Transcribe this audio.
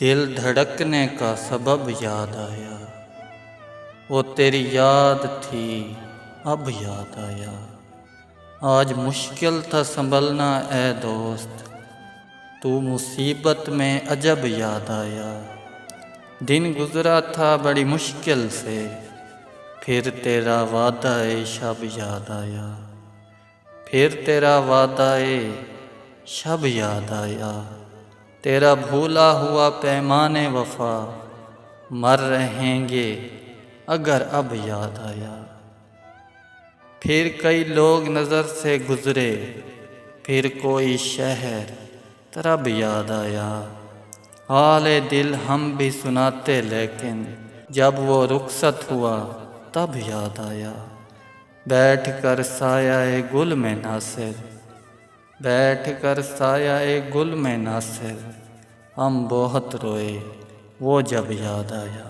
دل دھڑکنے کا سبب یاد آیا، وہ تیری یاد تھی اب یاد آیا۔ آج مشکل تھا سنبھلنا اے دوست، تو مصیبت میں عجب یاد آیا۔ دن گزرا تھا بڑی مشکل سے، پھر تیرا وعدہ شب یاد آیا، پھر تیرا وعدہ شب یاد آیا۔ تیرا بھولا ہوا پیمان وفا، مر رہیں گے اگر اب یاد آیا۔ پھر کئی لوگ نظر سے گزرے، پھر کوئی شہر تب یاد آیا۔ حال دل ہم بھی سناتے لیکن جب وہ رخصت ہوا تب یاد آیا۔ بیٹھ کر سایہ گل میں ناصر، بیٹھ کر سایہ گل میں ناصر، ہم بہت روئے وہ جب یاد آیا۔